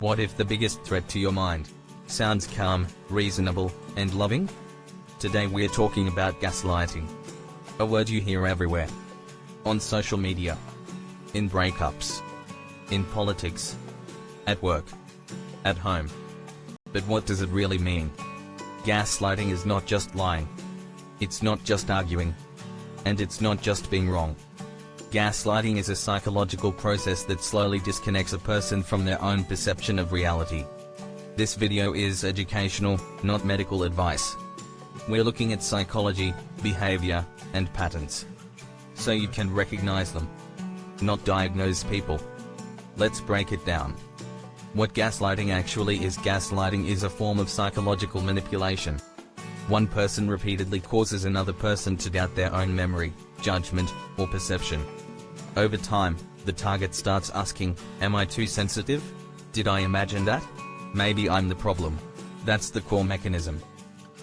What if the biggest threat to your mind sounds calm, reasonable, and loving? Today we're talking about gaslighting. A word you hear everywhere. On social media. In breakups. In politics. At work. At home. But what does it really mean? Gaslighting is not just lying. It's not just arguing. And it's not just being wrong. Gaslighting is a psychological process that slowly disconnects a person from their own perception of reality. This video is educational, not medical advice. We're looking at psychology, behavior, and patterns. So you can recognize them. Not diagnose people. Let's break it down. What gaslighting actually is. Gaslighting is a form of psychological manipulation. One person repeatedly causes another person to doubt their own memory, judgment, or perception. Over time, the target starts asking, am I too sensitive? Did I imagine that? Maybe I'm the problem. That's the core mechanism.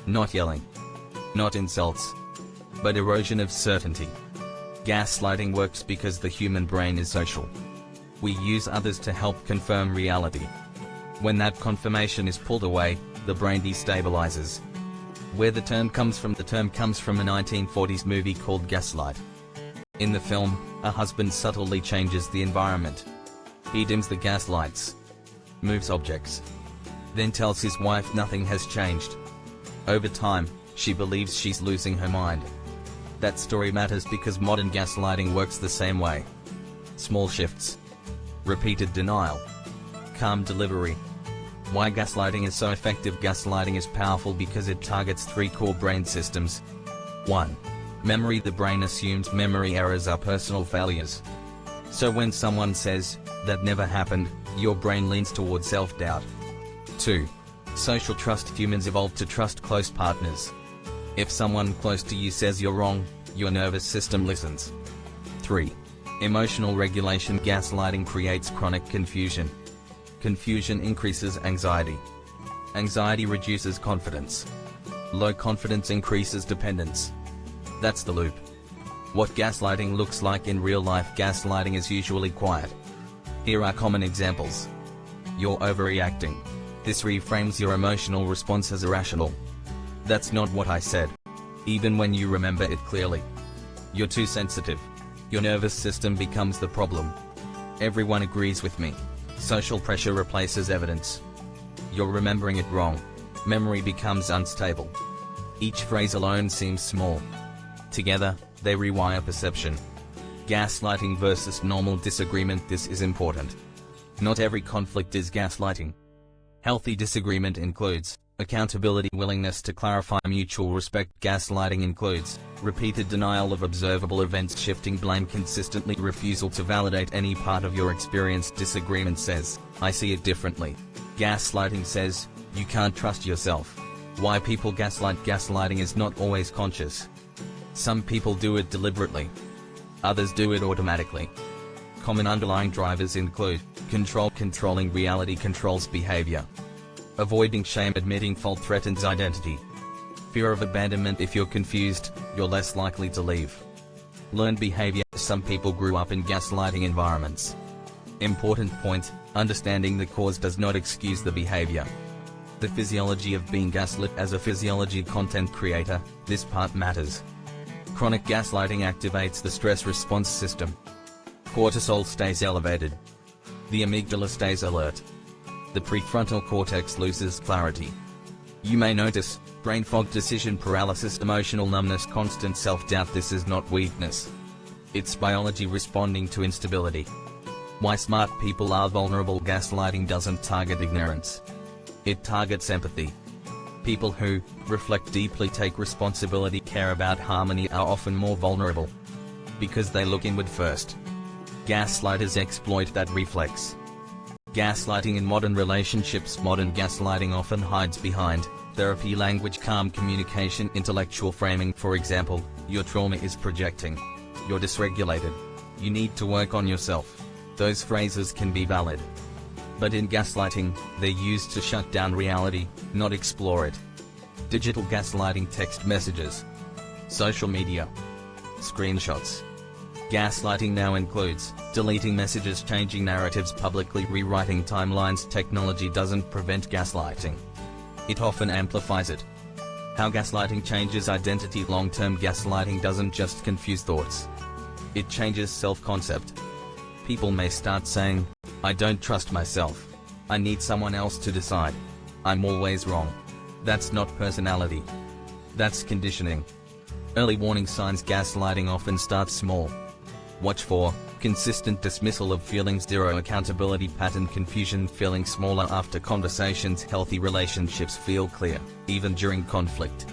Not yelling. Not insults. But erosion of certainty. Gaslighting works because the human brain is social. We use others to help confirm reality. When that confirmation is pulled away, the brain destabilizes. Where the term comes from a 1940s movie called Gaslight. In the film, a husband subtly changes the environment. He dims the gas lights, moves objects, then tells his wife nothing has changed. Over time, she believes she's losing her mind. That story matters because modern gaslighting works the same way. Small shifts. Repeated denial. Calm delivery. Why gaslighting is so effective? Gaslighting is powerful because it targets three core brain systems. 1. Memory. The brain assumes memory errors are personal failures. So when someone says, that never happened, your brain leans towards self-doubt. 2. Social trust. Humans evolved to trust close partners. If someone close to you says you're wrong, your nervous system listens. 3. Emotional regulation. Gaslighting creates chronic confusion. Confusion increases anxiety. Anxiety reduces confidence. Low confidence increases dependence. That's the loop. What gaslighting looks like in real life. Gaslighting is usually quiet. Here are common examples. You're overreacting. This reframes your emotional response as irrational. That's not what I said. Even when you remember it clearly. You're too sensitive. Your nervous system becomes the problem. Everyone agrees with me. Social pressure replaces evidence. You're remembering it wrong. Memory becomes unstable. Each phrase alone seems small. Together, they rewire perception. Gaslighting versus normal disagreement. This is important. Not every conflict is gaslighting. Healthy disagreement includes accountability, willingness to clarify, mutual respect. Gaslighting includes repeated denial of observable events, shifting blame consistently, refusal to validate any part of your experience. Disagreement says, I see it differently. Gaslighting says, you can't trust yourself. Why people gaslight. Gaslighting is not always conscious. Some people do it deliberately. Others do it automatically. Common underlying drivers include control. Controlling reality controls behavior. Avoiding shame. Admitting fault threatens identity. Fear of abandonment. If you're confused, you're less likely to leave. Learned behavior. Some people grew up in gaslighting environments. Important point, understanding the cause does not excuse the behavior. The physiology of being gaslit. As a physiology content creator, this part matters. Chronic gaslighting activates the stress response system. Cortisol stays elevated. The amygdala stays alert. The prefrontal cortex loses clarity. You may notice brain fog, decision paralysis, emotional numbness, constant self-doubt. This is not weakness. It's biology responding to instability. Why smart people are vulnerable. Gaslighting doesn't target ignorance. It targets empathy. People who reflect deeply, take responsibility, care about harmony are often more vulnerable. Because they look inward first. Gaslighters exploit that reflex. Gaslighting in modern relationships. Modern gaslighting often hides behind therapy language, calm communication, intellectual framing. For example, your trauma is projecting. You're dysregulated. You need to work on yourself. Those phrases can be valid. But in gaslighting, they're used to shut down reality, not explore it. Digital gaslighting. Text messages, social media, screenshots, Gaslighting now includes deleting messages, changing narratives, publicly rewriting timelines. Technology doesn't prevent gaslighting. It often amplifies it. How gaslighting changes identity. Long-term gaslighting doesn't just confuse thoughts. It changes self-concept. People may start saying, "I don't trust myself. I need someone else to decide. I'm always wrong." That's not personality. That's conditioning. Early warning signs. Gaslighting often starts small. Watch for consistent dismissal of feelings, zero accountability pattern, confusion, feeling smaller after conversations. Healthy relationships feel clear, even during conflict.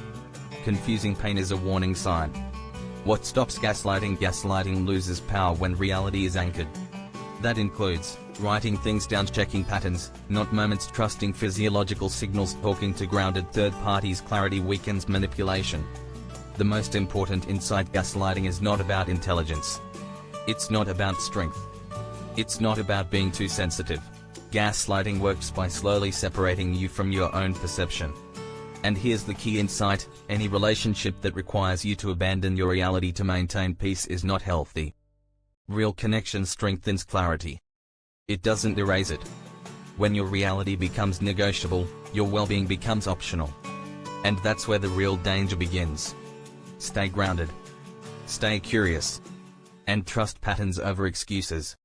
Confusing pain is a warning sign. What stops gaslighting? Gaslighting loses power when reality is anchored. That includes writing things down, checking patterns, not moments, trusting physiological signals, talking to grounded third parties. Clarity weakens manipulation. The most important insight: gaslighting is not about intelligence. It's not about strength. It's not about being too sensitive. Gaslighting works by slowly separating you from your own perception. And here's the key insight: any relationship that requires you to abandon your reality to maintain peace is not healthy. Real connection strengthens clarity. It doesn't erase it. When your reality becomes negotiable, your well-being becomes optional. And that's where the real danger begins. Stay grounded. Stay curious. And trust patterns over excuses.